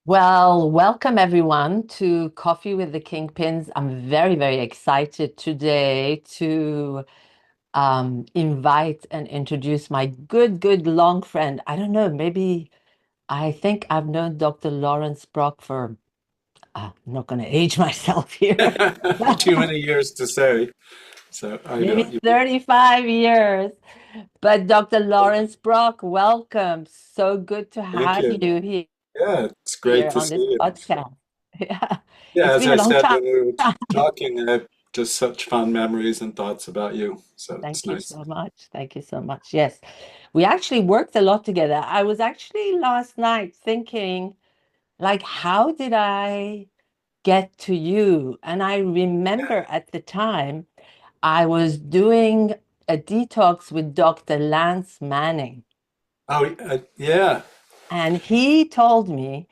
Well, welcome everyone to Coffee with the Kingpins. I'm very, very excited today to invite and introduce my good long friend. I don't know, maybe I think I've known Dr. Laurence Brock for, I'm not going to age myself here, Too many years to say. So I know maybe you. 35 years. But Dr. Lawrence Brock, welcome. So good to Thank have you. you here, Yeah, it's great here to on see this you. podcast. Yeah, Yeah, it's as been a I long said time. when we were talking, I have just such fond memories and thoughts about you. So it's Thank you nice. so much. Thank you so much. Yes, we actually worked a lot together. I was actually last night thinking, like, how did I get to you? And I remember at the time I was doing a detox with Dr. Lance Manning, Oh, yeah. and he told me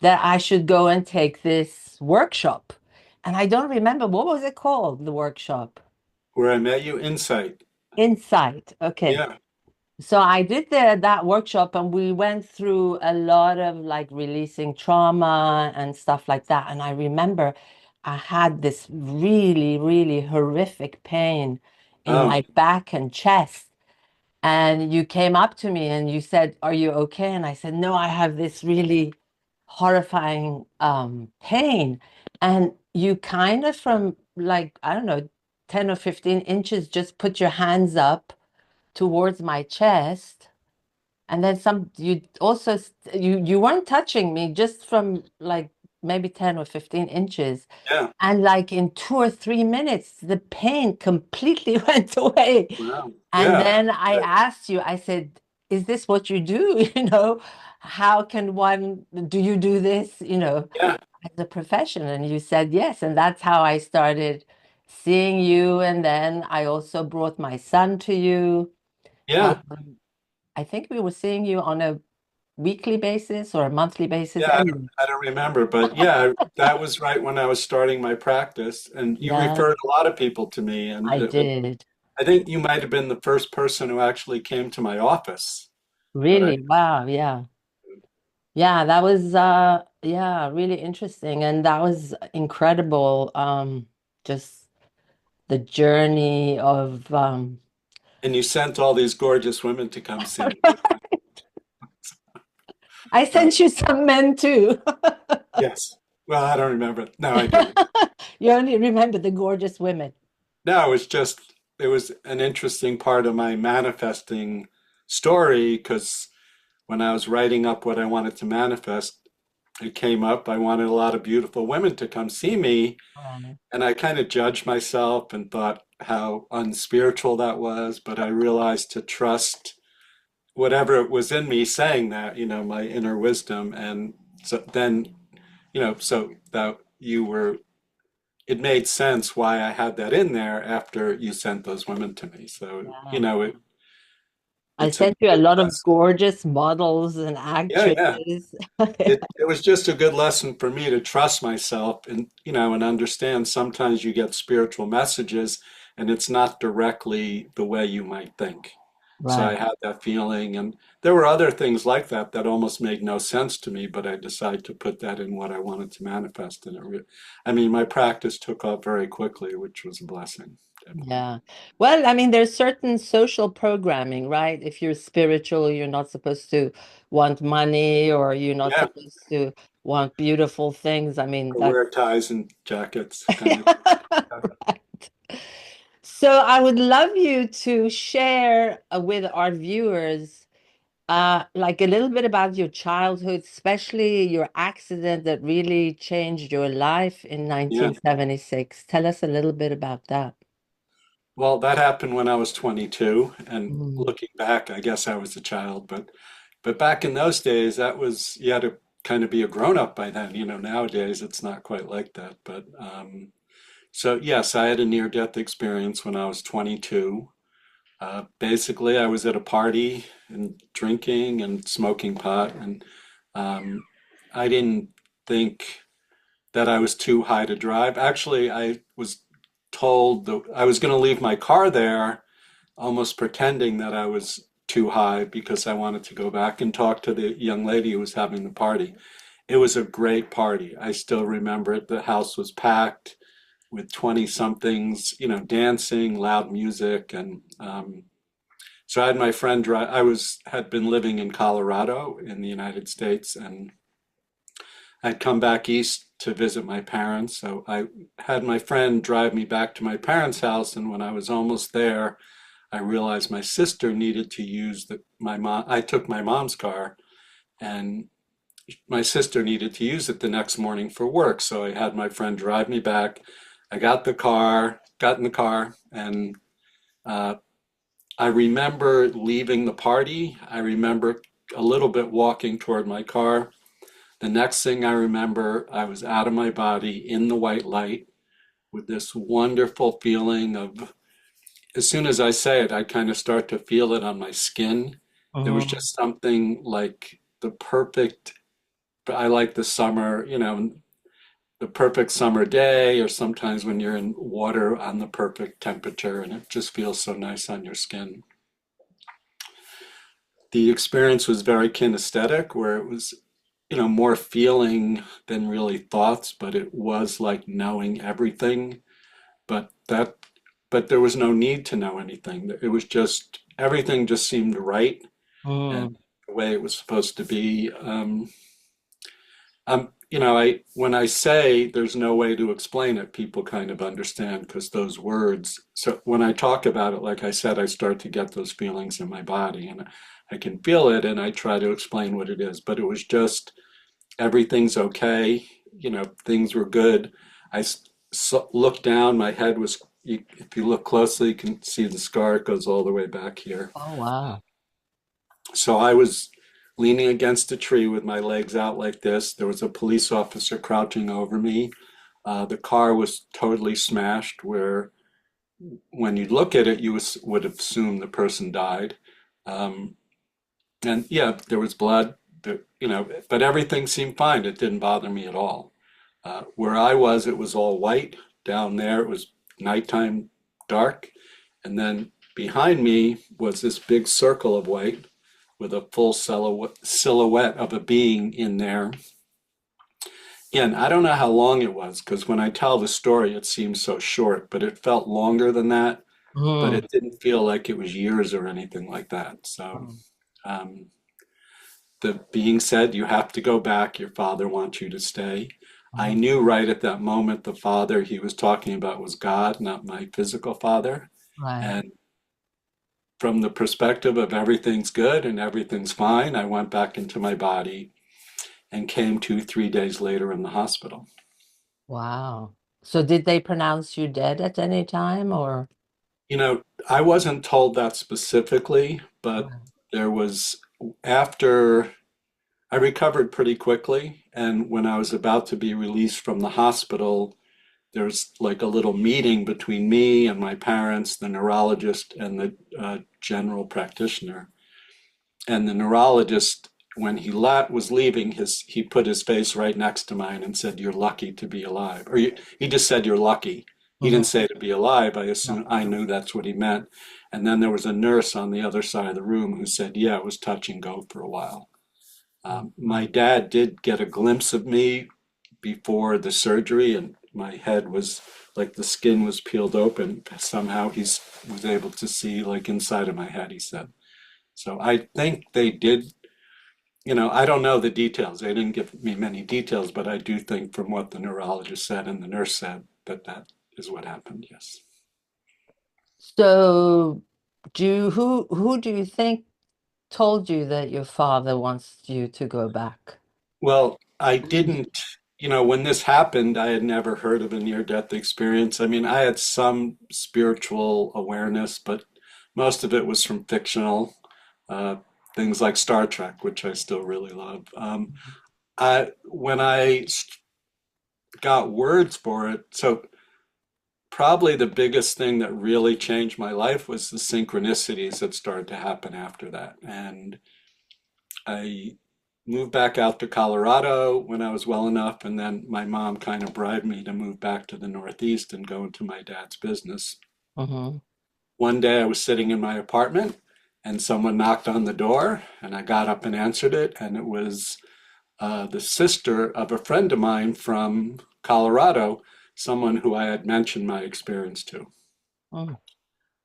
that I should go and take this workshop. And I don't remember what was it called, the workshop? Where I met you, Insight. Insight. Okay. Yeah. So I did that workshop and we went through a lot of like releasing trauma and stuff like that. And I remember I had this really horrific pain in Oh, my back and chest. And you came up to me and you said, "Are you okay?" And I said, "No, I have this really horrifying pain." And you kind of from like, I don't know, 10 or 15 inches, just put your hands up towards my chest, and then some you also you weren't touching me, just from like maybe 10 or 15 inches, yeah. and like in 2 or 3 minutes the pain completely went away. Wow. And Yeah. then I asked you, I said, "Is this what you do?" How can one do you do this, Yeah. as a profession? And you said yes, and that's how I started seeing you. And then I also brought my son to you. Yeah. um, I think we were seeing you on a weekly basis or a monthly basis. Yeah. Anyway, I don't remember, but yeah, that was right when I was starting my practice. And you yeah, referred a lot of people to me. And I did. I think you might have been the first person who actually came to my office. That I, Really? Wow. Yeah. Yeah, that was yeah, really interesting. And that was incredible. Just the journey of and you sent all these gorgeous women to come see me. I Uh, sent you some men too. yes. Well, I don't remember. No, I do. You only remember the gorgeous women. No, it was an interesting part of my manifesting story because when I was writing up what I wanted to manifest, it came up. I wanted a lot of beautiful women to come see me. Um, And I kind of judged myself and thought how unspiritual that was. But I realized to trust whatever it was in me saying that, my inner wisdom. And so then, so that you were, it made sense why I had that in there after you sent those women to me. So, yeah. I it's a sent you a good lot of lesson. gorgeous models and Yeah, yeah. actresses. It was just a good lesson for me to trust myself and, and understand sometimes you get spiritual messages and it's not directly the way you might think. So I Right. had that feeling, and there were other things like that that almost made no sense to me, but I decided to put that in what I wanted to manifest, and I mean, my practice took off very quickly, which was a blessing, definitely. Yeah. Well, I mean, there's certain social programming, right? If you're spiritual, you're not supposed to want money, or you're not Yeah, supposed to want beautiful things. I mean, or that. wear ties and jackets, kind Yeah. of. Right. So I would love you to share with our viewers, like a little bit about your childhood, especially your accident that really changed your life in Yeah. 1976. Tell us a little bit about that. Well, that happened when I was 22, and Mm. looking back, I guess I was a child, but back in those days, that was you had to kind of be a grown up by then. Nowadays it's not quite like that. But so yes, I had a near death experience when I was 22. Basically, I was at a party and drinking and smoking pot, and um, I didn't think that I was too high to drive. Actually, I was told that I was going to leave my car there, almost pretending that I was too high because I wanted to go back and talk to the young lady who was having the party. It was a great party. I still remember it. The house was packed with 20 somethings, dancing, loud music. And so I had my friend drive. Had been living in Colorado in the United States, and I'd come back east to visit my parents. So I had my friend drive me back to my parents' house. And when I was almost there, I realized my sister needed to use my mom. I took my mom's car, and my sister needed to use it the next morning for work. So I had my friend drive me back. I got in the car, and uh, I remember leaving the party. I remember a little bit walking toward my car. The next thing I remember, I was out of my body in the white light with this wonderful feeling of, as soon as I say it, I kind of start to feel it on my skin. There was Mm, just something like the perfect, I like the summer, the perfect summer day, or sometimes when you're in water on the perfect temperature and it just feels so nice on your skin. The experience was very kinesthetic, where it was, more feeling than really thoughts, but it was like knowing everything. But but there was no need to know anything. It was just, everything just seemed right and mm, the way it was supposed to be. When I say there's no way to explain it, people kind of understand because those words. So when I talk about it, like I said, I start to get those feelings in my body, and I can feel it, and I try to explain what it is. But it was just, everything's okay. Things were good. Looked down. My head was. If you look closely, you can see the scar. It goes all the way back here. oh, wow. So I was leaning against a tree with my legs out like this. There was a police officer crouching over me. The car was totally smashed, where when you look at it, you would assume the person died. Um, and yeah, there was blood, but everything seemed fine. It didn't bother me at all. Where I was, it was all white. Down there, it was nighttime, dark. And then behind me was this big circle of white with a full silhouette of a being in there. Yeah, and I don't know how long it was, because when I tell the story, it seems so short, but it felt longer than that. But Mm, it didn't feel like it was years or anything like that. So mm, um, the being said, you have to go back. Your father wants you to stay. I mm, knew right at that moment the father he was talking about was God, not my physical father. right. And from the perspective of everything's good and everything's fine, I went back into my body and came to 3 days later in the hospital. Wow. So did they pronounce you dead at any time or? I wasn't told that specifically, but Right. there was, after I recovered pretty quickly, and when I was about to be released from the hospital, there's like a little meeting between me and my parents, the neurologist, and the general practitioner. And the neurologist, when was leaving, he put his face right next to mine and said, "You're lucky to be alive." He just said, "You're lucky." He Mhm. didn't say to be alive. Yeah. I knew that's what he meant. And then there was a nurse on the other side of the room who said, "Yeah, it was touch and go for a while." My dad did get a glimpse of me before the surgery, and my head was like the skin was peeled open. Somehow he was able to see like inside of my head, he said. So I think they did, I don't know the details. They didn't give me many details, but I do think from what the neurologist said and the nurse said that that is what happened, yes. So who do you think told you that your father wants you to go back? Well, I didn't, when this happened, I had never heard of a near-death experience. I mean, I had some spiritual awareness, but most of it was from fictional uh, things like Star Trek, which I still really love. When I got words for it, so probably the biggest thing that really changed my life was the synchronicities that started to happen after that. And I moved back out to Colorado when I was well enough, and then my mom kind of bribed me to move back to the Northeast and go into my dad's business. Mm-hmm. One day I was sitting in my apartment and someone knocked on the door, and I got up and answered it, and it was the sister of a friend of mine from Colorado, someone who I had mentioned my experience to. Mm,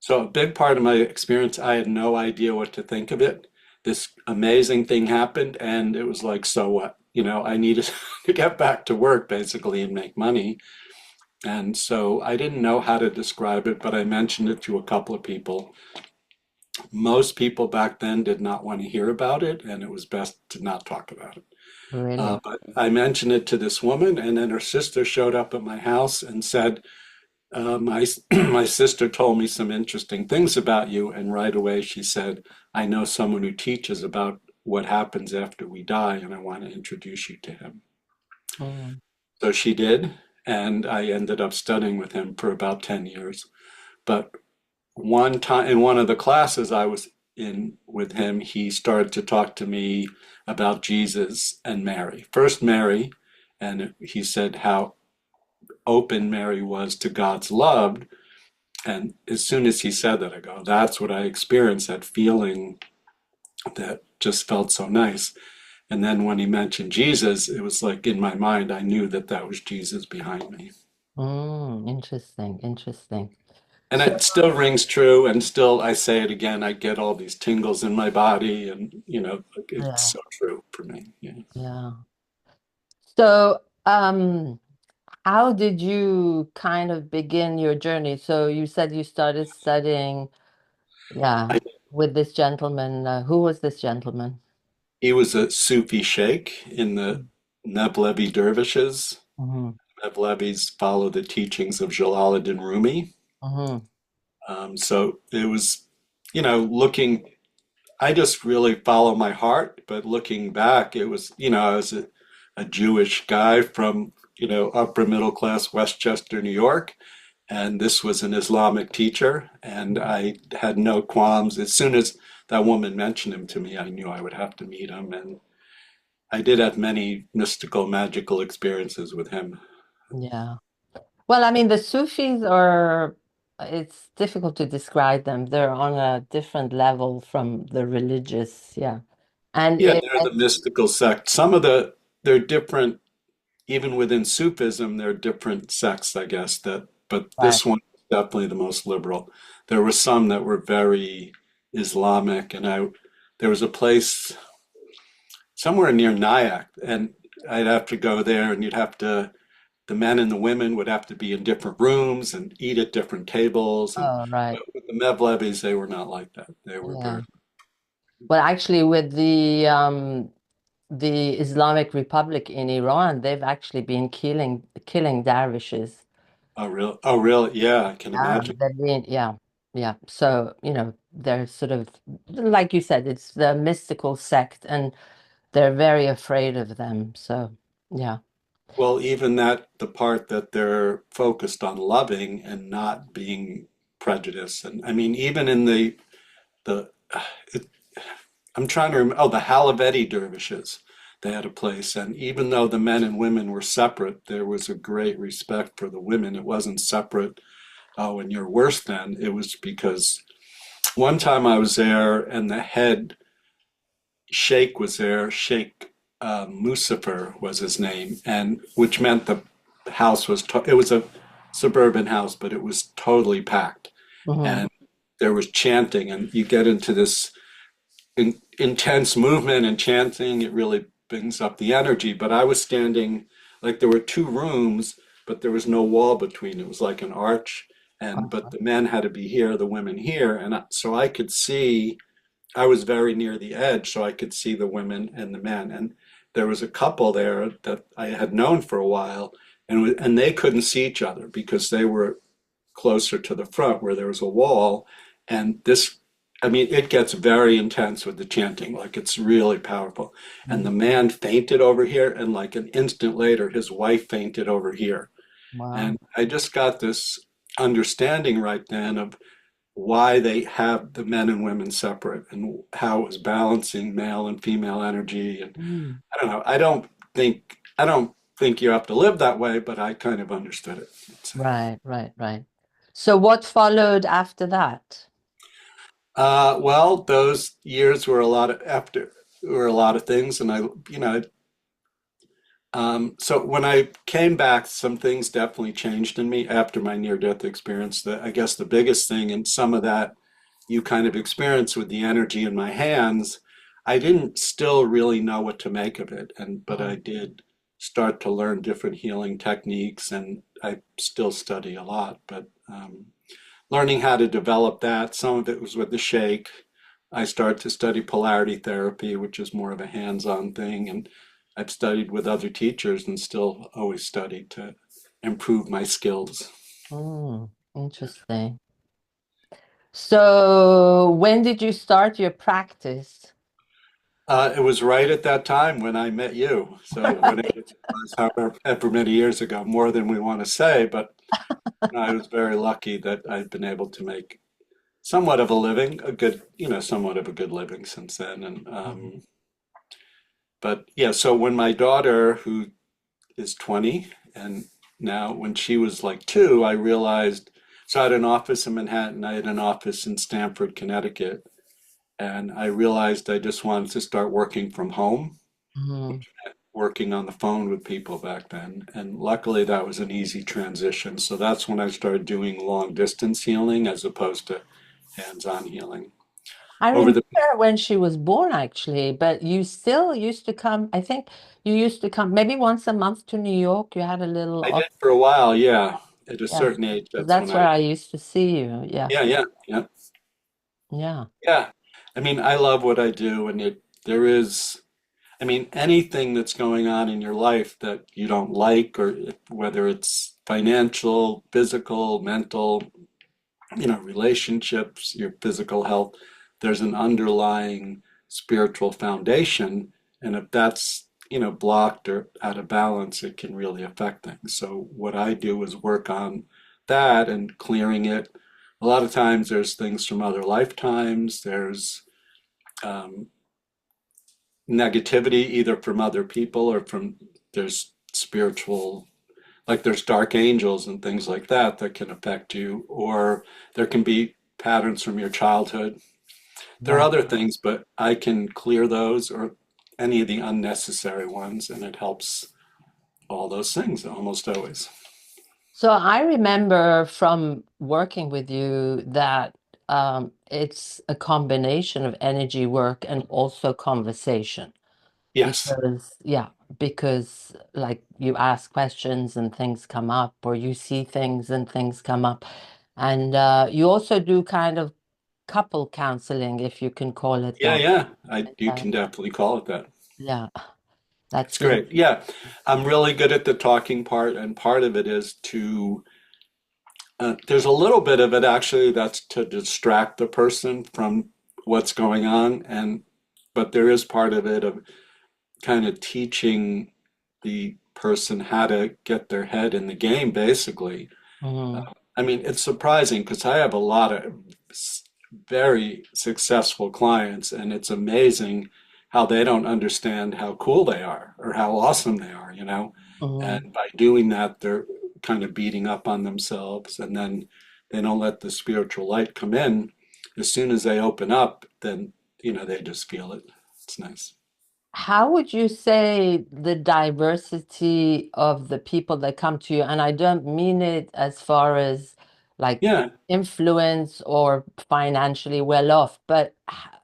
So a big part of my experience, I had no idea what to think of it. This amazing thing happened, and it was like, so what? You know, I needed to get back to work basically and make money. And so I didn't know how to describe it, but I mentioned it to a couple of people. Most people back then did not want to hear about it, and it was best to not talk about it. really? But I mentioned it to this woman, and then her sister showed up at my house and said, my my sister told me some interesting things about you, and right away she said, "I know someone who teaches about what happens after we die, and I want to introduce you to him." Mm, So she did, and I ended up studying with him for about 10 years. But one time in one of the classes I was in with him, he started to talk to me about Jesus and Mary. First Mary, and he said how open Mary was to God's love. And as soon as he said that, I go, that's what I experienced, that feeling that just felt so nice. And then when he mentioned Jesus, it was like in my mind, I knew that that was Jesus behind me. interesting, interesting. And So, it still rings true. And still, I say it again, I get all these tingles in my body. And, you know, it's yeah, so true for me. Yeah. yeah. So, how did you kind of begin your journey? So you said you started studying, yeah, I, with this gentleman. Who was this gentleman? he was a Sufi sheikh in the Mevlevi dervishes. Mm-hmm, Mevlevis follow the teachings of Jalaluddin Rumi. mm-hmm, So it was, you know, looking, I just really follow my heart, but looking back, it was, you know, I was a Jewish guy from, you know, upper middle class Westchester, New York, and this was an Islamic teacher, and I had no qualms. As soon as that woman mentioned him to me, I knew I would have to meet him, and I did have many mystical, magical experiences with him. yeah. Well, I mean, the Sufis are, it's difficult to describe them. They're on a different level from the religious, yeah. And Yeah, they're the mystical sect. Some of the, they're different even within Sufism, there are different sects, I guess, that, but right. this one is definitely the most liberal. There were some that were very Islamic, and there was a place somewhere near Nyack, and I'd have to go there, and the men and the women would have to be in different rooms and eat at different tables. And Oh, right. but with the Mevlevis, they were not like that. They were Yeah. very, Well, actually, with the Islamic Republic in Iran, they've actually been killing dervishes. oh, real, yeah, I can Yeah, imagine. they've been, yeah, yeah. So, they're sort of like you said, it's the mystical sect, and they're very afraid of them. So, yeah, Well, even that, the part that they're focused on loving and not being prejudiced. And I mean, even in the, it, I'm trying to remember, oh, the Halaveti dervishes, they had a place. And even though the men and women were separate, there was a great respect for the women. It wasn't separate, oh, and you're worse than. It was because one time I was there and the head sheikh was there, Sheikh Musafer was his name, and which meant the house was it was a suburban house, but it was totally packed, hmm, and there was chanting, and you get into this intense movement and chanting. It really brings up the energy. But I was standing like there were two rooms, but there was no wall between. It was like an arch, and but the men had to be here, the women here, and so I could see I was very near the edge, so I could see the women and the men. And there was a couple there that I had known for a while, and they couldn't see each other because they were closer to the front where there was a wall. And this, I mean, it gets very intense with the chanting, like it's really powerful. And hmm, the man fainted over here, and like an instant later, his wife fainted over here. wow. And I just got this understanding right then of why they have the men and women separate and how it was balancing male and female energy. And Mm. I don't know. I don't think you have to live that way, but I kind of understood it. Let's say. Right, right, right. So what followed after that? Well, those years were a lot of after were a lot of things, and I, you know, So when I came back, some things definitely changed in me after my near-death experience. I guess the biggest thing, and some of that you kind of experienced with the energy in my hands, I didn't still really know what to make of it, and but I Mm, did start to learn different healing techniques, and I still study a lot. But learning how to develop that, some of it was with the shake. I started to study polarity therapy, which is more of a hands-on thing, and I've studied with other teachers and still always study to improve my skills. interesting. So, when did you start your practice? It was right at that time when I met you. So whenever it was, however many years ago, more than we want to say, but I was very lucky that I've been able to make somewhat of a living, a good, somewhat of a good living since then. And Mhm. but yeah, so when my daughter, who is 20, and now when she was like 2, I realized, so I had an office in Manhattan, I had an office in Stamford, Connecticut, and I realized I just wanted to start working from home, Mhm. working on the phone with people back then. And luckily that was an easy transition. So that's when I started doing long distance healing as opposed to hands-on healing. I Over remember the when she was born, actually, but you still used to come. I think you used to come maybe once a month to New York. You had a little I did office. for a while, yeah. At a Yeah, certain age, that's when that's where I, I used to see you. Yeah, yeah, yeah, yeah, yeah. yeah. I mean, I love what I do, and there is, I mean, anything that's going on in your life that you don't like, or whether it's financial, physical, mental, relationships, your physical health, there's an underlying spiritual foundation. And if that's, blocked or out of balance, it can really affect things. So what I do is work on that and clearing it. A lot of times there's things from other lifetimes, there's um, negativity either from other people or there's spiritual, like there's dark angels and things like that can affect you, or there can be patterns from your childhood. There are Right. other things, but I can clear those or any of the unnecessary ones, and it helps all those things almost always. So I remember from working with you that it's a combination of energy work and also conversation. Yes. Because, yeah, because like you ask questions and things come up, or you see things and things come up. And you also do kind of couple counseling, if you can call it Yeah, that. yeah. You Uh, can definitely call it that. yeah, It's that's in. great. Yeah. I'm really good at the talking part, and part of it is to there's a little bit of it actually that's to distract the person from what's going on, and but there is part of it of kind of teaching the person how to get their head in the game, basically. Mhm, I mean, it's surprising because I have a lot of very successful clients, and it's amazing how they don't understand how cool they are or how awesome they are. mhm. And by doing that, they're kind of beating up on themselves, and then they don't let the spiritual light come in. As soon as they open up, then, they just feel it. It's nice. How would you say the diversity of the people that come to you, and I don't mean it as far as like Yeah, influence or financially well off, but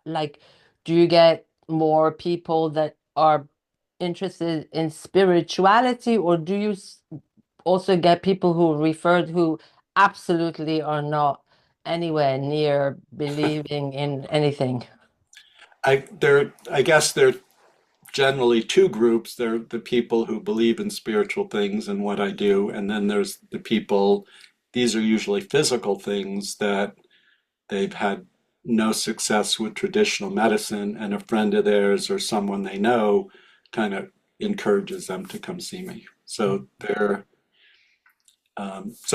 like, do you get more people that are interested in spirituality, or do you also get people who referred who absolutely are not anywhere near believing in anything? I guess they're generally two groups. There are the people who believe in spiritual things and what I do, and then there's the people, these are usually physical things that they've had no success with traditional medicine, and a friend of theirs or someone they know kind of encourages them to come see me. So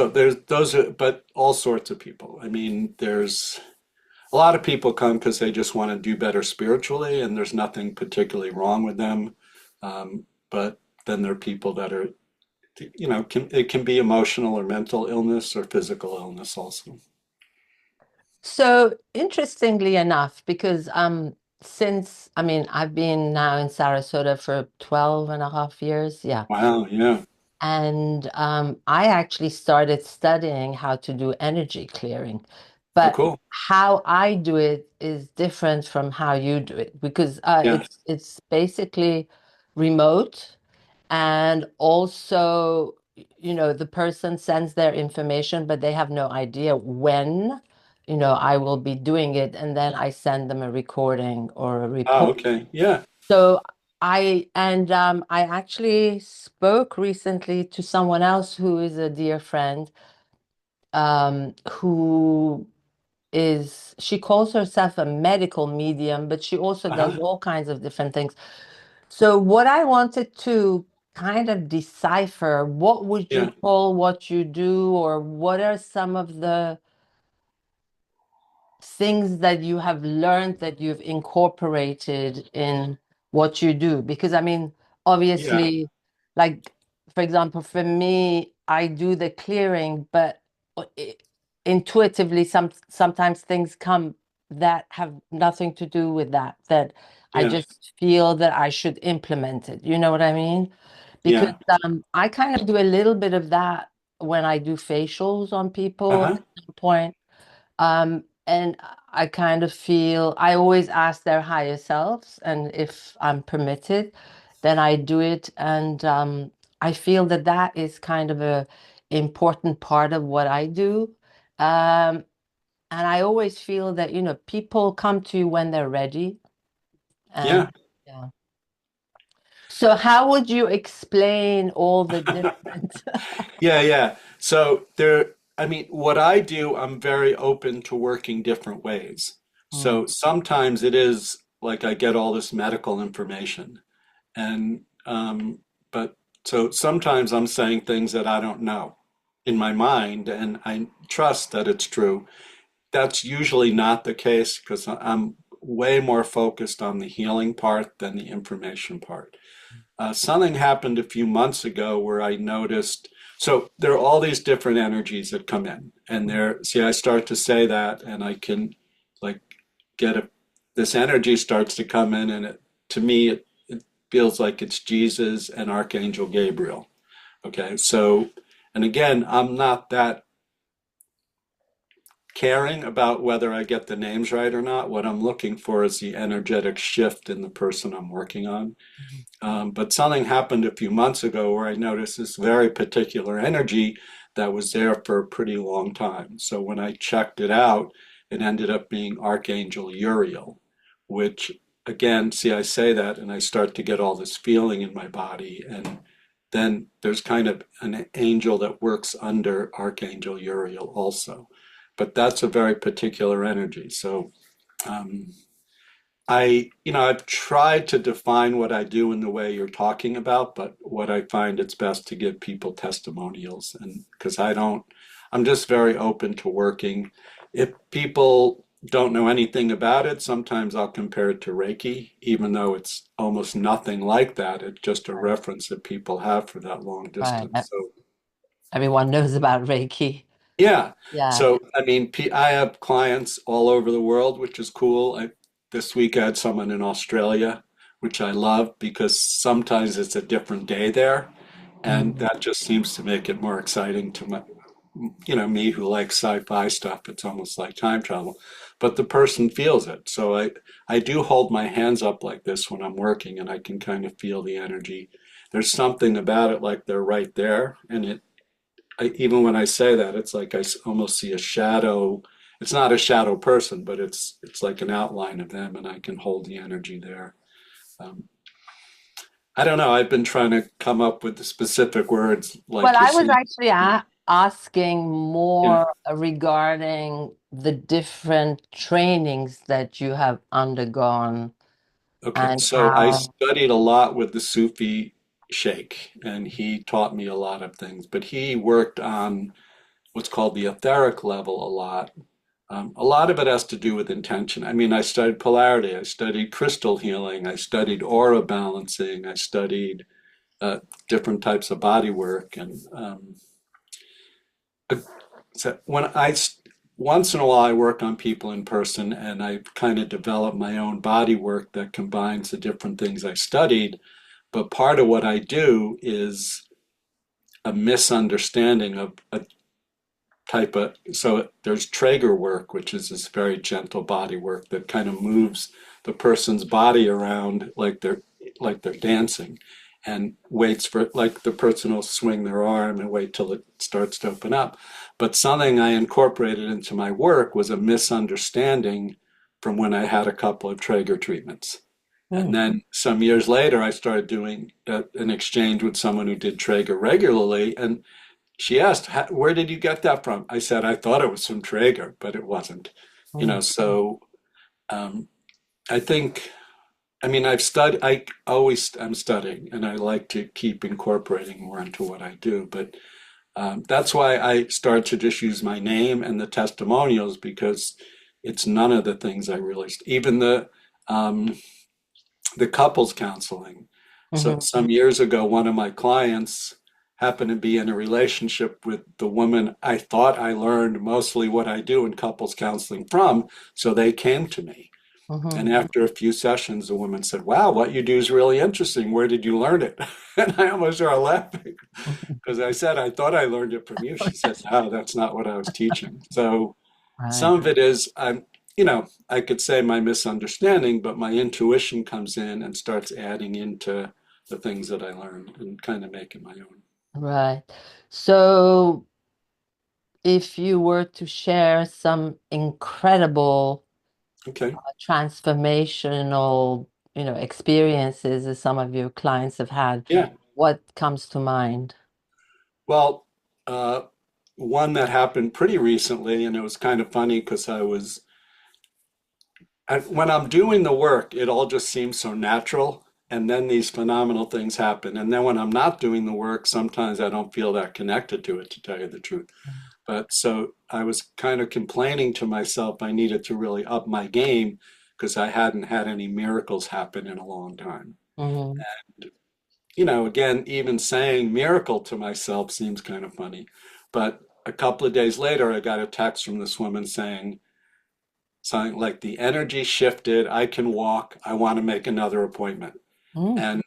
there's those, but all sorts of people. I mean, there's a lot of people come because they just want to do better spiritually, and there's nothing particularly wrong with them. But then there are people that are, it can be emotional or mental illness or physical illness also. So interestingly enough, because since, I mean, I've been now in Sarasota for 12 and a half years. Yeah. Wow, yeah. And I actually started studying how to do energy clearing. Oh, But cool. how I do it is different from how you do it because Yeah. it's basically remote and also, the person sends their information, but they have no idea when, I will be doing it, and then I send them a recording or a Oh, report. okay. Yeah. So I actually spoke recently to someone else who is a dear friend, who she calls herself a medical medium, but she also does Uh-huh. all kinds of different things. So what I wanted to kind of decipher, what would you Yeah. call what you do, or what are some of the things that you have learned that you've incorporated in what you do? Because I mean, Yeah. obviously, like for example, for me, I do the clearing, but i- intuitively, sometimes things come that have nothing to do with that I Yeah. just feel that I should implement it. You know what I mean? Because Yeah. I kind of do a little bit of that when I do facials on people Uh-huh. at some point. And I kind of feel I always ask their higher selves, and if I'm permitted, then I do it. And I feel that that is kind of a important part of what I do. Um, and I always feel that, people come to you when they're ready. And Yeah. yeah. So how would you explain all the different? Yeah, yeah. So there, I mean, what I do, I'm very open to working different ways. Mm, So sometimes it is like I get all this medical information and but so sometimes I'm saying things that I don't know in my mind and I trust that it's true. That's usually not the case because I'm way more focused on the healing part than the information part. Something happened a few months ago where I noticed. So there are all these different energies that come in, and there. See, I start to say that, and I can, like, get a. This energy starts to come in, and to me, it feels like it's Jesus and Archangel Gabriel. Okay, so, and again, I'm not that caring about whether I get the names right or not. What I'm looking for is the energetic shift in the person I'm working on. mhm, But something happened a few months ago where I noticed this very particular energy that was there for a pretty long time. So when I checked it out, it ended up being Archangel Uriel, which again, see, I say that and I start to get all this feeling in my body. And then there's kind of an angel that works under Archangel Uriel also. But that's a very particular energy. So um, I've tried to define what I do in the way you're talking about, but what I find it's best to give people testimonials and because I'm just very open to working. If people don't know anything about it, sometimes I'll compare it to Reiki, even though it's almost nothing like that. It's just a right. reference that people have for that long Right. distance. So Everyone knows about Reiki. yeah. Yeah. So, I mean, I have clients all over the world, which is cool. This week I had someone in Australia, which I love because sometimes it's a different day there. And Mm. that just seems to make it more exciting to me who likes sci-fi stuff. It's almost like time travel, but the person feels it. So I do hold my hands up like this when I'm working and I can kind of feel the energy. There's something about it like they're right there and even when I say that, it's like almost see a shadow. It's not a shadow person, but it's like an outline of them, and I can hold the energy there. Um, I don't know. I've been trying to come up with the specific words, Well, like you're I was saying. actually asking Yeah. more regarding the different trainings that you have undergone Okay. and So I how. studied a lot with the Sufi Sheikh, and he taught me a lot of things. But he worked on what's called the etheric level a lot. A lot of it has to do with intention. I mean, I studied polarity, I studied crystal healing, I studied aura balancing, I studied uh, different types of body work. And so once in a while I work on people in person and I kind of develop my own body work that combines the different things I studied. But part of what I do is a misunderstanding of a type of, so there's Traeger work, which is this very gentle body work that kind of moves the person's body around like they're dancing, and waits for, like, the person will swing their arm and wait till it starts to open up. But something I incorporated into my work was a misunderstanding from when I had a couple of Traeger treatments. And Mm. then some years later, I started doing an exchange with someone who did Traeger regularly, and she asked, "Where did you get that from?" I said, "I thought it was from Traeger, but it wasn't." Mm. So um, I think, I mean, I'm studying, and I like to keep incorporating more into what I do. But that's why I started to just use my name and the testimonials, because it's none of the things I really, even the couples counseling. So Mhm. some years ago, one of my clients happened to be in a relationship with the woman I thought I learned mostly what I do in couples counseling from. So they came to me. Mhm. And after a few sessions, the woman said, "Wow, what you do is really interesting. Where did you learn it?" And I almost started laughing Mhm. because I said, "I thought I learned it from you." She said, "No, that's not what I was teaching." So Right. some of it is, I could say my misunderstanding, but my intuition comes in and starts adding into the things that I learned and kind of make it my own. Right. So if you were to share some incredible Okay. transformational, experiences that some of your clients have had, Yeah. what comes to mind? Well, uh, one that happened pretty recently, and it was kind of funny because when I'm doing the work, it all just seems so natural. And then these phenomenal things happen. And then when I'm not doing the work, sometimes I don't feel that connected to it, to tell you the truth. But so I was kind of complaining to myself I needed to really up my game because I hadn't had any miracles happen in a long time. Mm-hmm. Again, even saying miracle to myself seems kind of funny. But a couple of days later, I got a text from this woman saying something like, "The energy shifted. I can walk. I want to make another appointment." Mm. And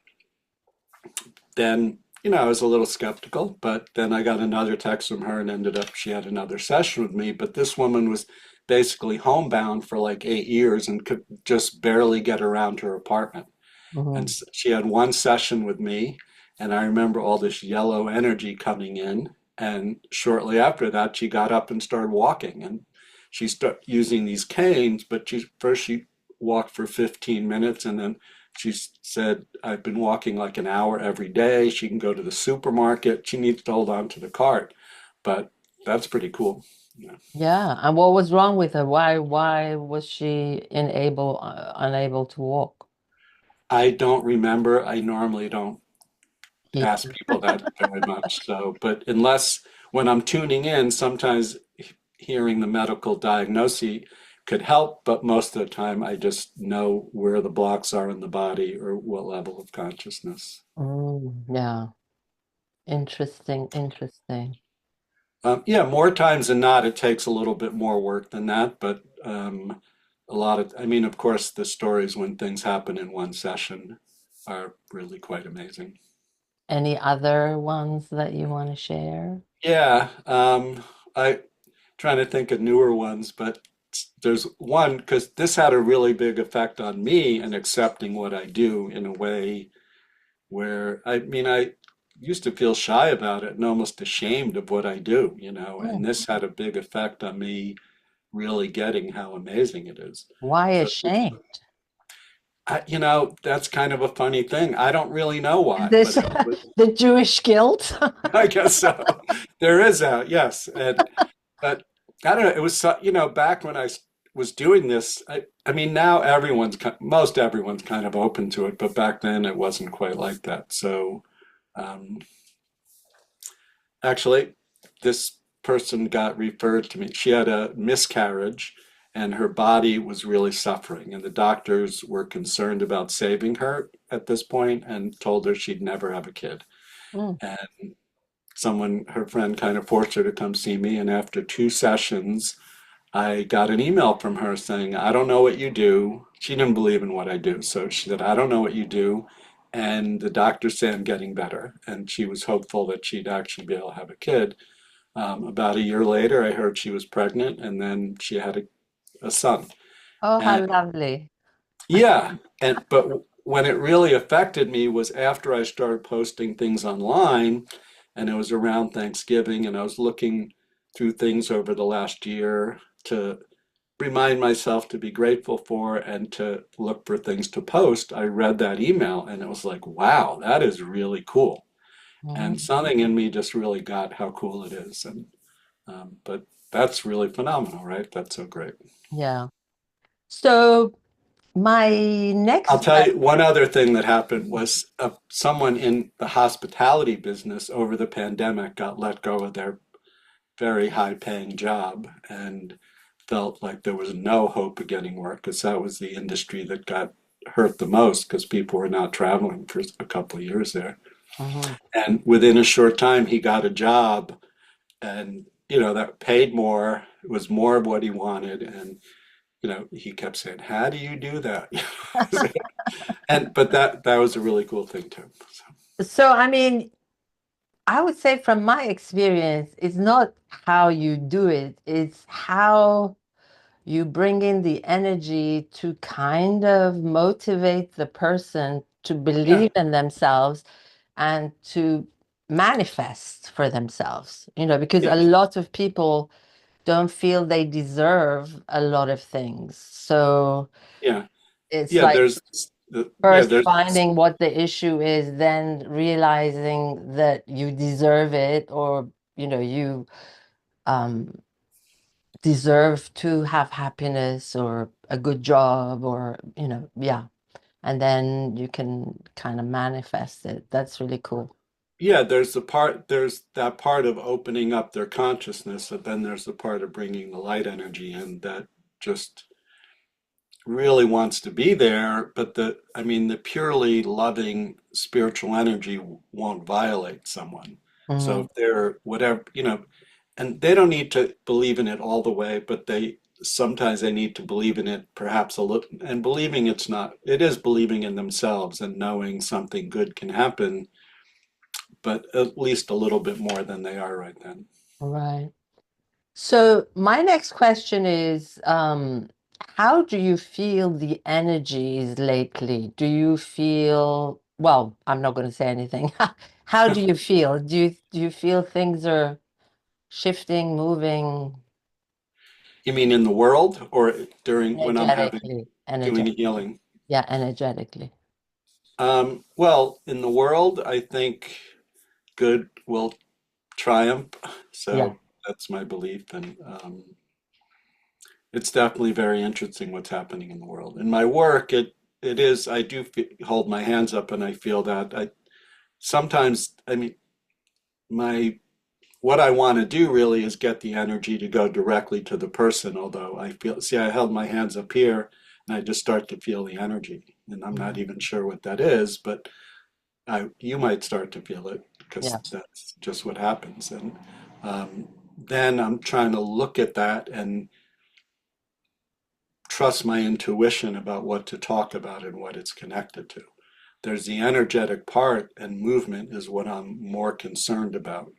then, I was a little skeptical, but then I got another text from her and ended up, she had another session with me. But this woman was basically homebound for like 8 years and could just barely get around her apartment. And Mm-hmm. she had one session with me, and I remember all this yellow energy coming in. And shortly after that, she got up and started walking. And she started using these canes, but she walked for 15 minutes, and then she said, "I've been walking like an hour every day. She can go to the supermarket. She needs to hold on to the cart." But that's pretty cool. Yeah. Yeah. And what was wrong with her? Why was she unable to walk? I don't remember. I normally don't He- ask people that very much. So, but unless when I'm tuning in, sometimes hearing the medical diagnosis could help, but most of the time I just know where the blocks are in the body or what level of consciousness. Yeah. Interesting, interesting. Yeah, more times than not, it takes a little bit more work than that, but I mean, of course, the stories when things happen in one session are really quite amazing. Any other ones that you want to share? Yeah, I trying to think of newer ones, but there's one because this had a really big effect on me and accepting what I do in a way where, I mean, I used to feel shy about it and almost ashamed of what I do, and Mm. this had a big effect on me really getting how amazing it is. Why So, ashamed? that's kind of a funny thing. I don't really know Is why, this but it was, the Jewish guilt? I guess so. There is that, yes. But I don't know. It was, back when I was doing this. I mean, now most everyone's kind of open to it, but back then it wasn't quite like that. So, um, actually, this person got referred to me. She had a miscarriage, and her body was really suffering, and the doctors were concerned about saving her at this point, and told her she'd never have a kid. Mm. Her friend kind of forced her to come see me. And after 2 sessions, I got an email from her saying, I don't know what you do. She didn't believe in what I do. So she said, I don't know what you do. And the doctors say I'm getting better. And she was hopeful that she'd actually be able to have a kid. About a year later, I heard she was pregnant, and then she had a son. Oh, how And lovely. yeah, but when it really affected me was after I started posting things online, and it was around Thanksgiving, and I was looking through things over the last year to remind myself to be grateful for and to look for things to post. I read that email and it was like, wow, that is really cool. And Mhm. something in me just really got how cool it is. And but that's really phenomenal, right? That's so great. Yeah. So my I'll next tell question. you one other thing that happened was someone in the hospitality business over the pandemic got let go of their very high paying job and felt like there was no hope of getting work because that was the industry that got hurt the most because people were not traveling for a couple of years there. Mhm. And within a short time, he got a job and, that paid more, it was more of what he wanted. And, he kept saying, how do you do that? But that was a really cool thing too. So, So, I mean, I would say from my experience, it's not how you do it, it's how you bring in the energy to kind of motivate the person to yeah, believe in themselves and to manifest for themselves, because yeah, a lot of people don't feel they deserve a lot of things. So yeah, it's yeah. like Yeah, first there's finding what the issue is, then realizing that you deserve it, or you um deserve to have happiness or a good job, or yeah, and then you can kind of manifest it. That's really cool. Yeah, there's that part of opening up their consciousness, and then there's the part of bringing the light energy in that just really wants to be there, but I mean, the purely loving spiritual energy won't violate someone. So Hmm. if they're whatever, and they don't need to believe in it all the way, but sometimes they need to believe in it perhaps a little, and believing it is believing in themselves and knowing something good can happen, but at least a little bit more than they are right then. Right. So my next question is, how do you feel the energies lately? Do you feel, well, I'm not going to say anything. How do you feel? Do you feel things are shifting, moving You mean in the world or during when I'm having energetically? doing Energetic. healing? Yeah, energetically. Well, in the world, I think good will triumph. Yeah. So that's my belief, and it's definitely very interesting what's happening in the world. In my work, it is. I do hold my hands up, and I feel that I sometimes. I mean, my what I want to do really is get the energy to go directly to the person. Although I feel, see, I held my hands up here, and I just start to feel the energy, and I'm not Mhm. even sure what that is, but you might start to feel it because Yeah. that's just what happens. And then I'm trying to look at that and trust my intuition about what to talk about and what it's connected to. There's the energetic part, and movement is what I'm more concerned about.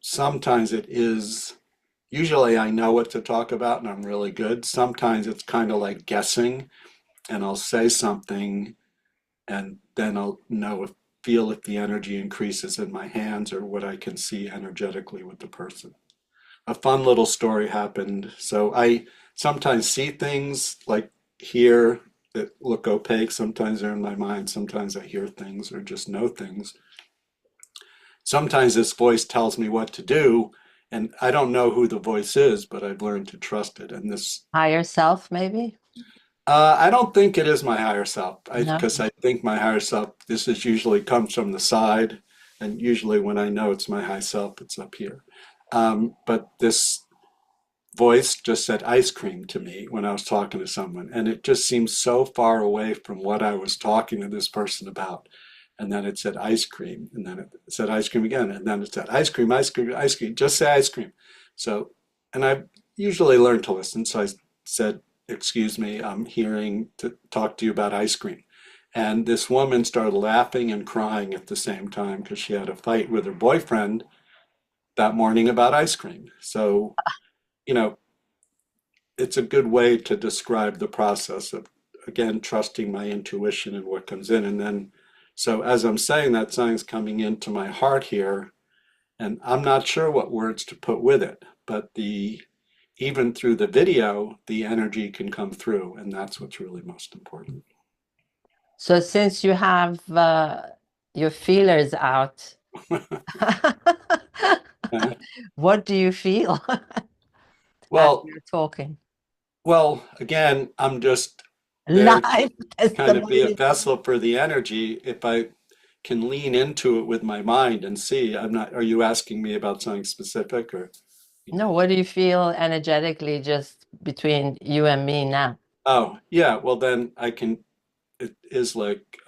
Sometimes it is, usually I know what to talk about and I'm really good. Sometimes it's kind of like guessing, and I'll say something and then I'll feel if the energy increases in my hands or what I can see energetically with the person. A fun little story happened. So I sometimes see things like here that look opaque. Sometimes they're in my mind. Sometimes I hear things or just know things. Sometimes this voice tells me what to do, and I don't know who the voice is, but I've learned to trust it. And Higher self, maybe? I don't think it is my higher self. No. Because I think my higher self, this is usually comes from the side, and usually when I know it's my high self, it's up here. But this voice just said ice cream to me when I was talking to someone, and it just seemed so far away from what I was talking to this person about. And then it said ice cream, and then it said ice cream again, and then it said ice cream, ice cream, ice cream. Just say ice cream. So, and usually learn to listen. So I said, "Excuse me, I'm hearing to talk to you about ice cream." And this woman started laughing and crying at the same time because she had a fight with her boyfriend that morning about ice cream. So, you know, it's a good way to describe the process of, again, trusting my intuition and what comes in. And then, so as I'm saying that, something's coming into my heart here, and I'm not sure what words to put with it, but even through the video, the energy can come through, and that's what's really most important. So since you have your feelers out, Uh, what do you feel as well, you're talking? again, I'm just there to Live kind of be a testimony. vessel for the energy. If I can lean into it with my mind and see, I'm not, are you asking me about something specific or, you know? No, what do you feel energetically just between you and me now? Oh, yeah, well then I can, it is like,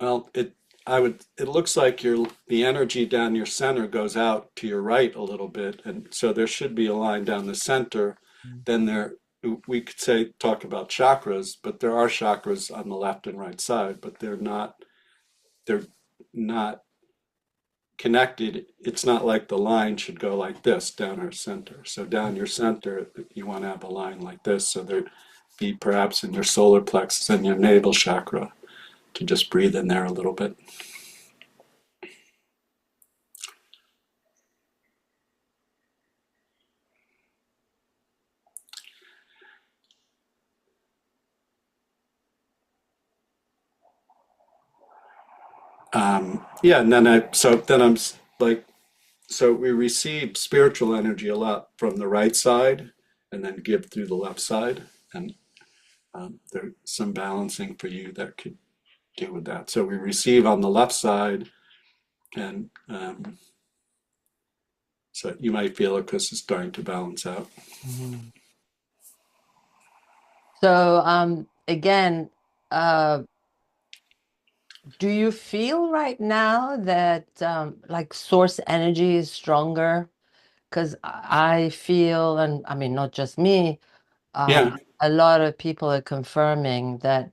well, it looks like the energy down your center goes out to your right a little bit. And so there should be a line down the center. Then we could say, talk about chakras, but there are chakras on the left and right side, but they're not connected. It's not like the line should go like this down our center. So down your center, you want to have a line like this. So there be perhaps in your solar plexus and your navel chakra to just breathe in there a little bit. Yeah, and then I'm like, so we receive spiritual energy a lot from the right side and then give through the left side. And there's some balancing for you that could do with that. So we receive on the left side, and so you might feel it because it's starting to balance out. Mhm. So, again, uh, do you feel right now that like source energy is stronger? Because I feel, and I mean, not just me, Yeah, a lot of people are confirming that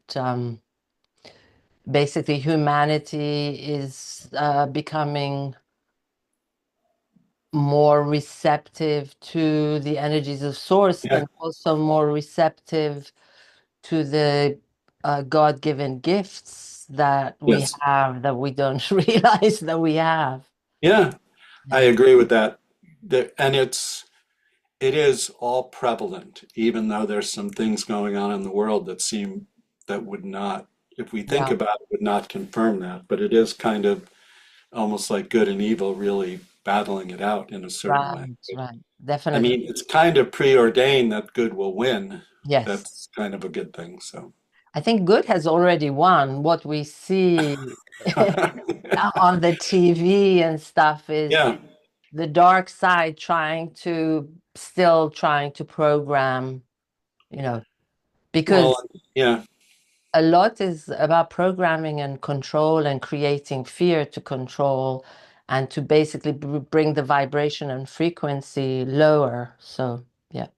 basically humanity is becoming more receptive to the energies of source yeah, and also more receptive to the God-given gifts that we yes, have that we don't realize that we have. yeah. I Yeah. agree with that. And it is all prevalent, even though there's some things going on in the world that would not, if we think Yeah. about it, would not confirm that. But it is kind of almost like good and evil really battling it out in a certain way. Right, right. I Definitely. mean, it's kind of preordained that good will win. Yes. That's kind of a good thing. So, I think good has already won. What we see on the TV and stuff is yeah. the dark side trying to program, you know, Well, because yeah. a lot is about programming and control and creating fear to control and to basically bring the vibration and frequency lower. So, yeah.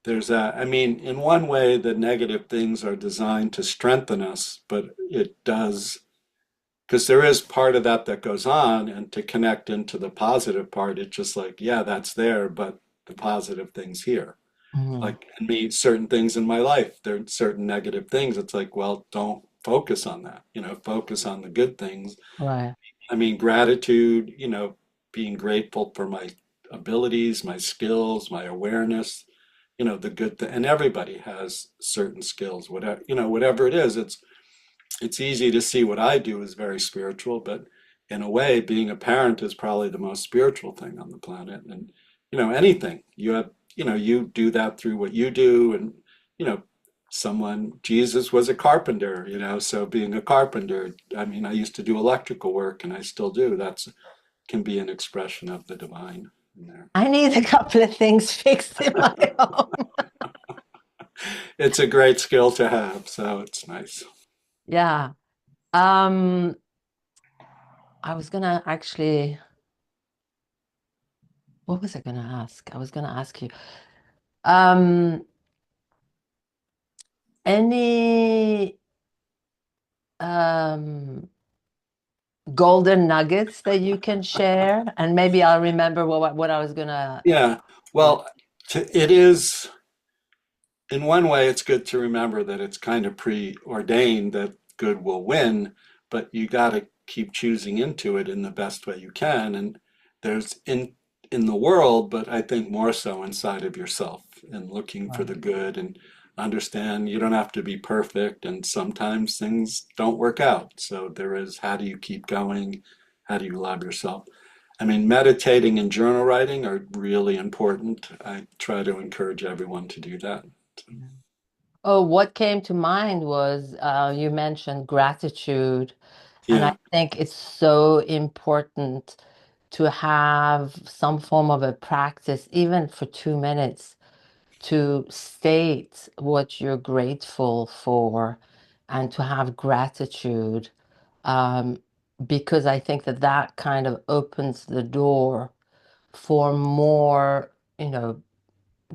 There's that. I mean, in one way, the negative things are designed to strengthen us, but it does, because there is part of that that goes on, and to connect into the positive part, it's just like, yeah, that's there, but the positive things here. Mhm. Like me, certain things in my life, there are certain negative things. It's like, well, don't focus on that, focus on the good things. Right. I mean, gratitude, being grateful for my abilities, my skills, my awareness, the good thing. And everybody has certain skills, whatever it is. It's easy to see what I do is very spiritual, but in a way, being a parent is probably the most spiritual thing on the planet. And, anything you do that through what you do. And, you know, Jesus was a carpenter, so being a carpenter, I mean, I used to do electrical work and I still do. That's can be an expression of the divine in there. I need a couple of things fixed in my home. It's a great skill to have, so it's nice. Yeah. I was gonna actually, what was I going to ask? I was going to ask you, um, any um, golden nuggets that you can share? And maybe I'll remember what I was going to, Yeah. yeah. Well, it is, in one way, it's good to remember that it's kind of preordained that good will win, but you got to keep choosing into it in the best way you can. And there's in the world, but I think more so inside of yourself and looking for Right. the good and understand you don't have to be perfect and sometimes things don't work out. So there is how do you keep going? How do you love yourself? I mean, meditating and journal writing are really important. I try to encourage everyone to do that. Yeah. Oh, what came to mind was you mentioned gratitude, and I Yeah, think it's so important to have some form of a practice, even for 2 minutes, to state what you're grateful for and to have gratitude, um, because I think that that kind of opens the door for more,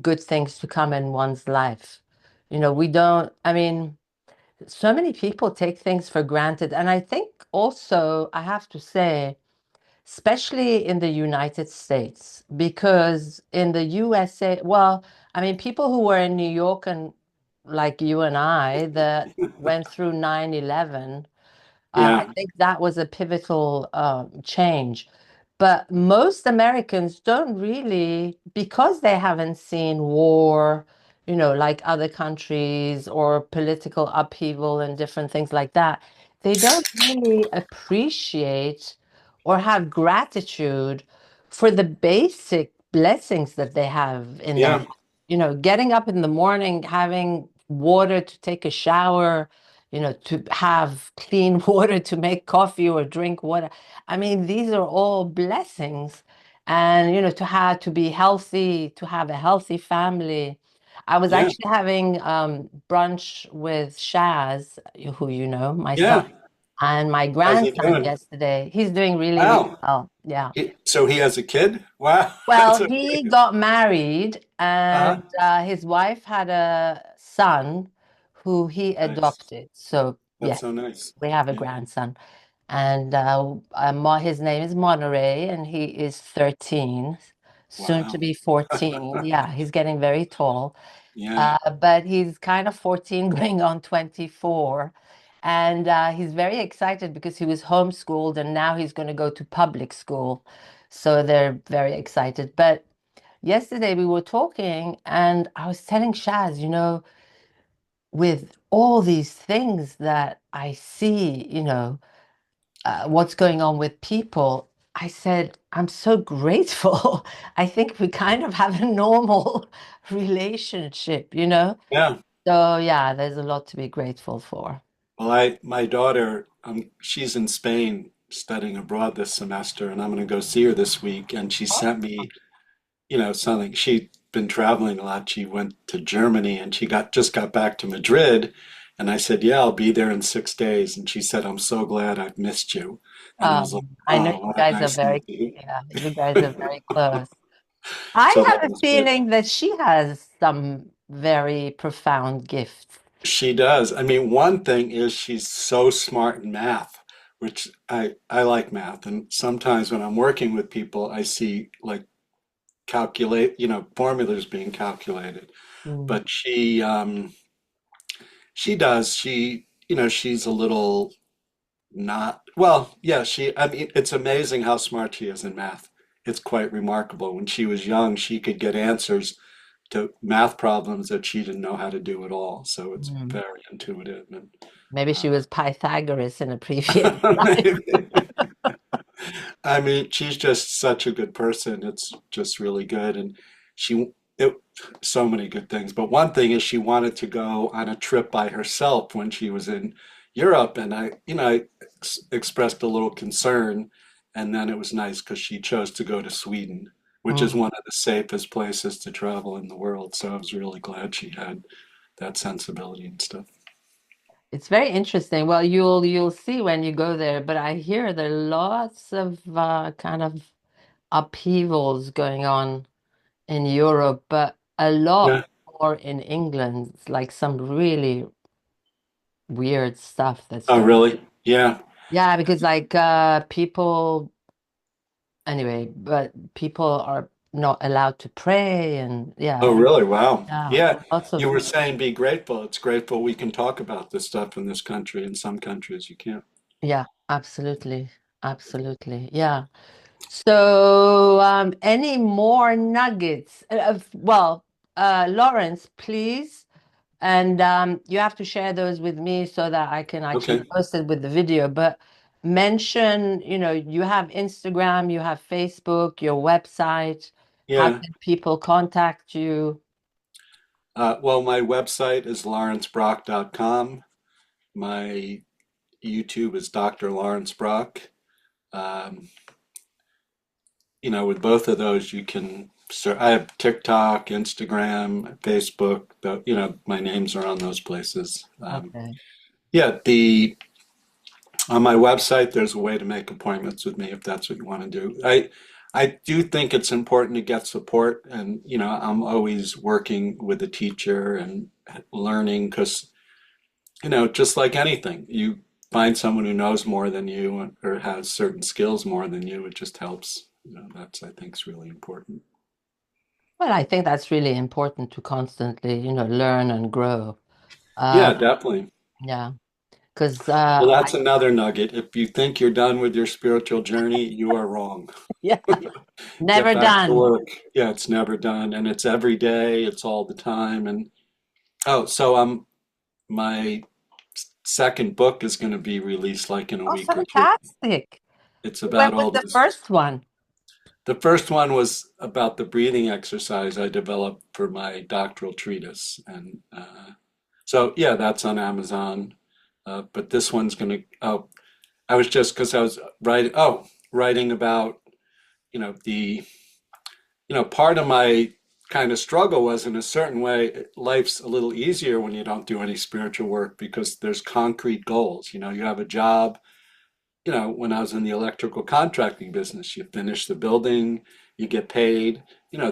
good things to come in one's life. We don't, I mean, so many people take things for granted. And I think also, I have to say, especially in the United States, because in the USA, well, I mean, people who were in New York and like you and I that went through 9/11. I yeah, think that was a pivotal change. But most Americans don't really, because they haven't seen war, like other countries or political upheaval and different things like that, they don't really appreciate or have gratitude for the basic blessings that they have in their yeah, life. Getting up in the morning, having water to take a shower, to have clean water to make coffee or drink water. I mean, these are all blessings. And, to be healthy, to have a healthy family. I was yeah, actually having brunch with Shaz, who my son, yeah. and my How's he grandson doing? yesterday. He's doing really, really Wow. well. Yeah. So he has a kid? Wow, Well, that's he amazing. got married, and Uh-huh. his wife had a son who he Nice. adopted. So, That's yes, so nice. we have a Yeah. grandson. And his name is Monterey, and he is 13, soon to Wow. be 14. Yeah, he's getting very tall. Yeah. But he's kind of 14 going on 24. And he's very excited because he was homeschooled and now he's going to go to public school. So they're very excited. But yesterday we were talking and I was telling Shaz, with all these things that I see, what's going on with people, I said, I'm so grateful. I think we kind of have a normal relationship. Yeah. So yeah, there's a lot to be grateful for. Well, my daughter, she's in Spain studying abroad this semester, and I'm going to go see her this week. And she sent me, something. She'd been traveling a lot. She went to Germany, and she just got back to Madrid. And I said, "Yeah, I'll be there in 6 days." And she said, "I'm so glad I've missed you." And I was like, I know "Oh, you what a guys are nice thing very, to hear." yeah, you guys are very close. I So that have a was good. feeling that she has some very profound gifts. She does. I mean, one thing is she's so smart in math, which I like math. And sometimes when I'm working with people, I see like formulas being calculated. Mm, But she does. She's a little not, well, yeah, I mean, it's amazing how smart she is in math. It's quite remarkable. When she was young, she could get answers to math problems that she didn't know how to do at all. So it's mm. very intuitive and Maybe she was Pythagoras in a previous life. maybe. I mean, she's just such a good person. It's just really good. And she, it, so many good things. But one thing is she wanted to go on a trip by herself when she was in Europe. And I expressed a little concern. And then it was nice because she chose to go to Sweden, which is Mm. one of the safest places to travel in the world. So I was really glad she had that sensibility and stuff. It's very interesting. Well, you'll see when you go there, but I hear there are lots of kind of upheavals going on in Europe, but a lot Yeah. more in England. It's like some really weird stuff that's Oh, going. really? Yeah. Yeah, because like people anyway, but people are not allowed to pray and Oh, yeah, really? Wow. yeah, Yeah. lots You of were saying be grateful. It's grateful we can talk about this stuff in this country. In some countries, you can't. yeah, absolutely. Absolutely. Yeah. So, any more nuggets? Well, Lawrence, please. And you have to share those with me so that I can actually Okay. post it with the video. But mention, you have Instagram, you have Facebook, your website. How Yeah. can people contact you? Well, my website is lawrencebrock.com. My YouTube is Dr. Lawrence Brock. Um, with both of those, you can. I have TikTok, Instagram, Facebook. My names are on those places. Okay. Yeah, the on my website, there's a way to make appointments with me if that's what you want to do. I do think it's important to get support, and I'm always working with a teacher and learning because just like anything, you find someone who knows more than you or has certain skills more than you, it just helps. That's I think is really important. Well, I think that's really important to constantly, learn and grow. Yeah, Um, definitely. yeah, because Well, that's another nugget. If you think you're done with your spiritual journey, you are wrong. yeah, Get never back to done. work. Yeah, it's never done, and it's every day. It's all the time. And oh, so my second book is going to be released like in a Oh, week or two. fantastic. It's When about was all the this. first one? The first one was about the breathing exercise I developed for my doctoral treatise, and so yeah, that's on Amazon. But this one's going to. Oh, I was just because I was writing. Oh, writing about the part of my kind of struggle was in a certain way, life's a little easier when you don't do any spiritual work because there's concrete goals. You have a job. When I was in the electrical contracting business, you finish the building, you get paid.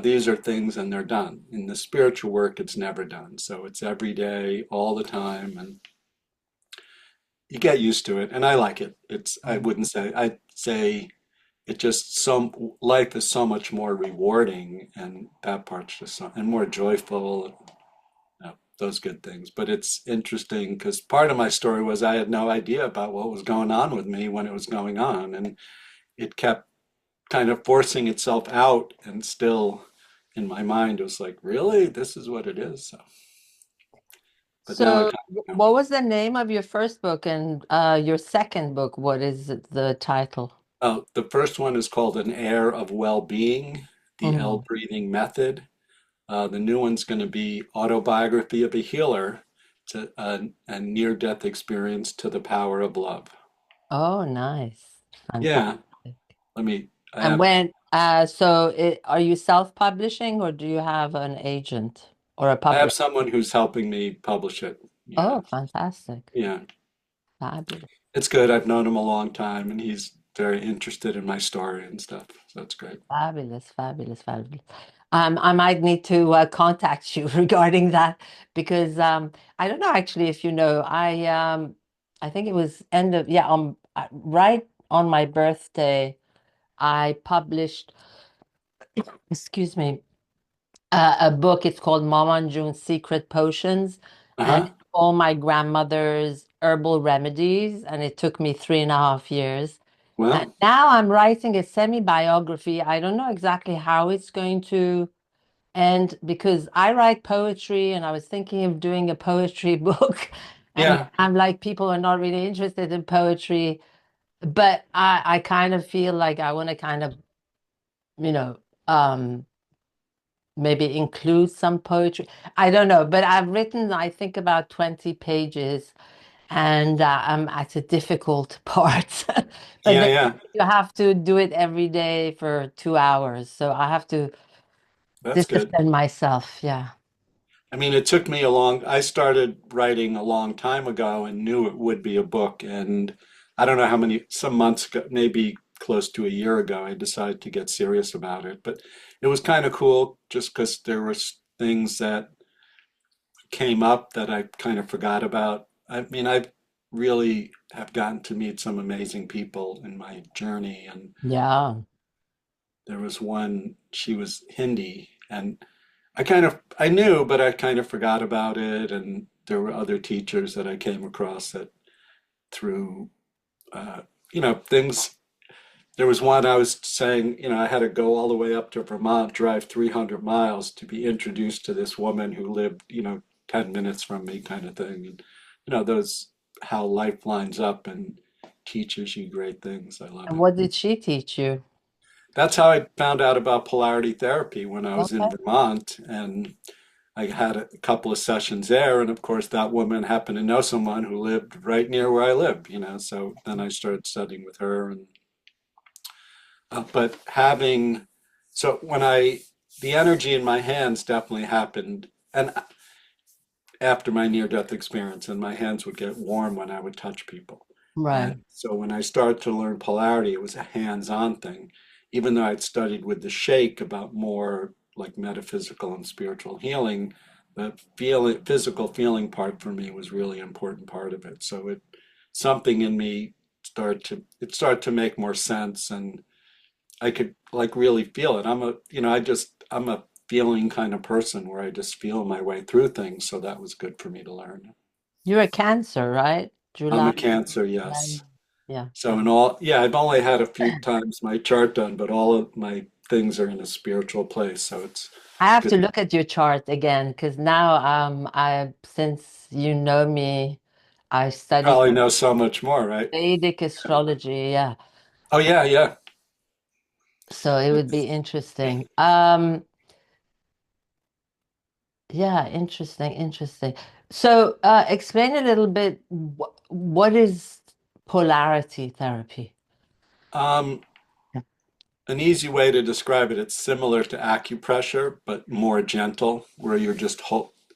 These are things and they're done. In the spiritual work, it's never done. So it's every day, all the time, and you get used to it. And I like it. I Mm. wouldn't say, I'd say it just life is so much more rewarding and that part's just and more joyful, those good things. But it's interesting because part of my story was I had no idea about what was going on with me when it was going on, and it kept kind of forcing itself out, and still in my mind it was like, really, this is what it is. So, but now I So, kind of know. what was the name of your first book and your second book? What is the title? The first one is called An Air of Well-Being, the L Mm. breathing method. The new one's going to be Autobiography of a Healer, to a near-death experience to the power of love. Oh, nice. Yeah, Fantastic. I And have are you self-publishing or do you have an agent or a I have publisher? someone who's helping me publish it. Yeah, Oh, fantastic. yeah. Fabulous. It's good. I've known him a long time and he's very interested in my story and stuff. So that's great. Fabulous, fabulous, fabulous. I might need to contact you regarding that because I don't know actually if you know, I think it was end of yeah, right on my birthday, I published, excuse me, a book. It's called Mama and June's Secret Potions, and Uh-huh. it's all my grandmother's herbal remedies, and it took me 3.5 years. And Well, now I'm writing a semi-biography. I don't know exactly how it's going to end because I write poetry, and I was thinking of doing a poetry book. And yeah, I'm like, people are not really interested in poetry, but I kind of feel like I want to kind of, you know, um, maybe include some poetry. I don't know, but I've written, I think, about 20 pages, and I'm at a difficult part. But yeah, then yeah. you have to do it every day for 2 hours. So I have to That's good. discipline myself. Yeah. I mean, I started writing a long time ago and knew it would be a book. And I don't know how many, some months ago, maybe close to a year ago, I decided to get serious about it. But it was kind of cool just because there was things that came up that I kind of forgot about. I mean, I really have gotten to meet some amazing people in my journey, and Yeah. there was one, she was Hindi, and I knew, but I kind of forgot about it. And there were other teachers that I came across that through, uh, things. There was one I was saying, I had to go all the way up to Vermont, drive 300 miles to be introduced to this woman who lived, 10 minutes from me, kind of thing. And, those, how life lines up and teaches you great things. I love And it. what did she teach you? That's how I found out about polarity therapy when I was in Okay. Vermont. And I had a couple of sessions there. And of course, that woman happened to know someone who lived right near where I lived, So then I started studying with her. And but having, so when the energy in my hands definitely happened. And after my near-death experience, and my hands would get warm when I would touch people. Right. And so when I started to learn polarity, it was a hands-on thing. Even though I'd studied with the Sheikh about more like metaphysical and spiritual healing, the physical feeling part for me was really important part of it. So something in me started to make more sense, and I could like really feel it. I'm a feeling kind of person where I just feel my way through things. So that was good for me to learn. You're a Cancer, right? I'm July. a Cancer, Yeah. yes. Yeah. So in all, yeah, I've only had a few times my chart done, but all of my things are in a spiritual place. So it's I have good. to look at your chart again because now I since you know me, I study Probably know so much more, right? Vedic astrology, yeah. Oh yeah, yeah. So it would be interesting. Yeah, interesting, interesting. So explain a little bit what is polarity therapy? Um, Yeah. an easy way to describe it, it's similar to acupressure, but more gentle, where you're just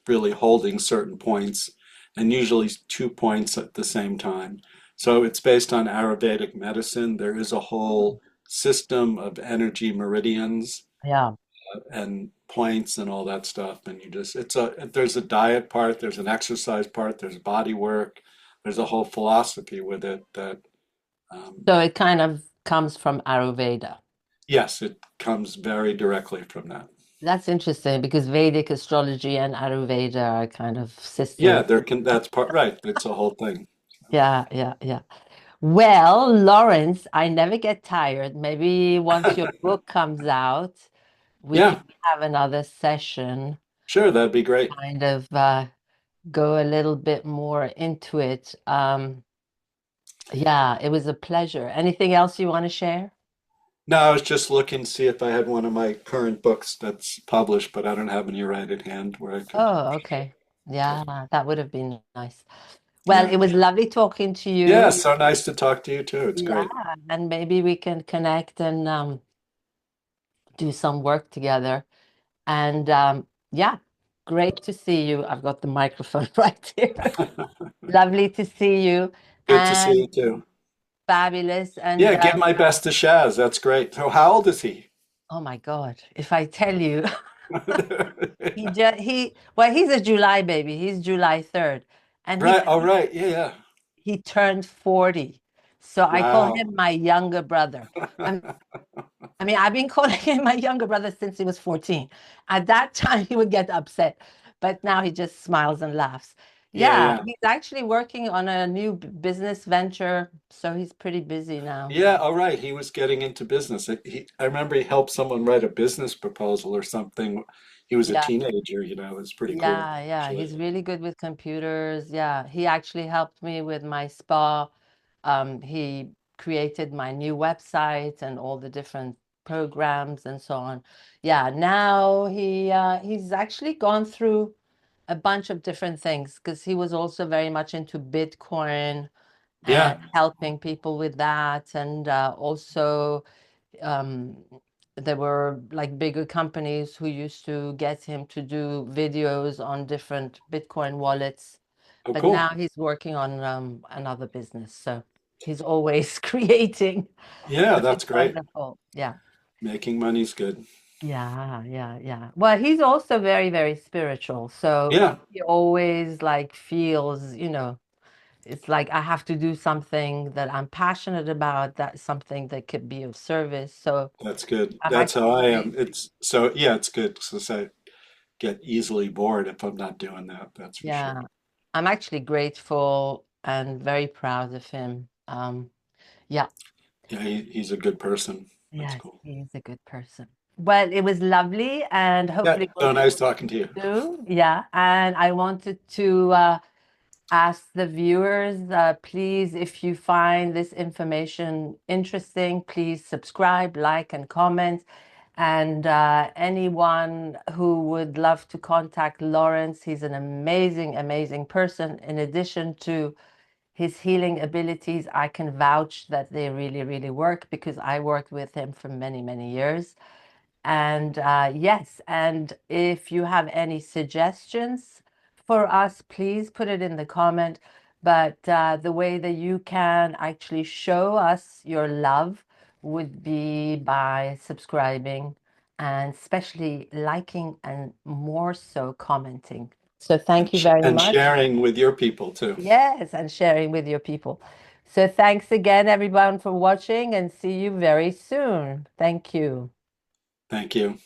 really holding certain points, and usually 2 points at the same time. So it's based on Ayurvedic medicine. There is a whole system of energy meridians Yeah. and points and all that stuff. And there's a diet part, there's an exercise part, there's body work, there's a whole philosophy with it that, um, So it kind of comes from Ayurveda. yes, it comes very directly from that. That's interesting because Vedic astrology and Ayurveda are kind of Yeah, sister. that's part right. It's a whole thing. Yeah, yeah, yeah. Well, Lawrence, I never get tired. Maybe once your book comes out, we can Yeah, have another session, sure, that'd be great. kind of go a little bit more into it. Yeah, it was a pleasure. Anything else you want to share? No, I was just looking to see if I had one of my current books that's published, but I don't have any right at hand where I could. Oh, okay. Yeah, that would have been nice. Well, Yeah. it was lovely talking to Yeah, you. so nice to talk to you too. It's Yeah, great. and maybe we can connect and do some work together. And yeah, great to see you. I've got the microphone right here. Lovely to see you Good to see and you too. fabulous. And Yeah, give my best to Shaz. That's great. So how old is he? oh my God, if I tell you, he's a July baby. He's July 3rd, and Right. All right. Yeah, yeah. he turned 40. So I call Wow. him my younger brother. I I mean, I've been calling him my younger brother since he was 14. At that time, he would get upset, but now he just smiles and laughs. Yeah, Yeah, yeah. he's actually working on a new business venture, so he's pretty busy now. Yeah, all right. He was getting into business. I remember he helped someone write a business proposal or something. He was a Yeah, teenager, it was pretty cool, yeah, actually. he's really good with computers. Yeah, he actually helped me with my spa. He created my new website and all the different programs and so on. Yeah, now he's actually gone through a bunch of different things because he was also very much into Bitcoin and Yeah. helping people with that. And also, um, there were like bigger companies who used to get him to do videos on different Bitcoin wallets. Oh, But cool. now he's working on another business. So. He's always creating. Yeah, So it's that's great. wonderful. Yeah. Making money's good. Yeah, yeah, yeah. Well, he's also very, very spiritual. So Yeah, he always like feels, it's like I have to do something that I'm passionate about, that's something that could be of service. So that's good. I'm That's how actually I am. great. It's so, yeah, it's good because I get easily bored if I'm not doing that. That's for sure. Yeah. I'm actually grateful and very proud of him. Yeah. Yeah, he's a good person. That's Yes, cool. he's a good person. Well, it was lovely, and Yeah, hopefully we'll so nice talk talking to you. soon. Yeah, and I wanted to ask the viewers, please, if you find this information interesting, please subscribe, like, and comment. And anyone who would love to contact Lawrence, he's an amazing, amazing person. In addition to his healing abilities, I can vouch that they really, really work because I worked with him for many, many years. And yes, and if you have any suggestions for us, please put it in the comment. But the way that you can actually show us your love would be by subscribing and especially liking and more so commenting. So thank you very And much. sharing with your people too. Yes, and sharing with your people. So thanks again, everyone, for watching and see you very soon. Thank you. Thank you.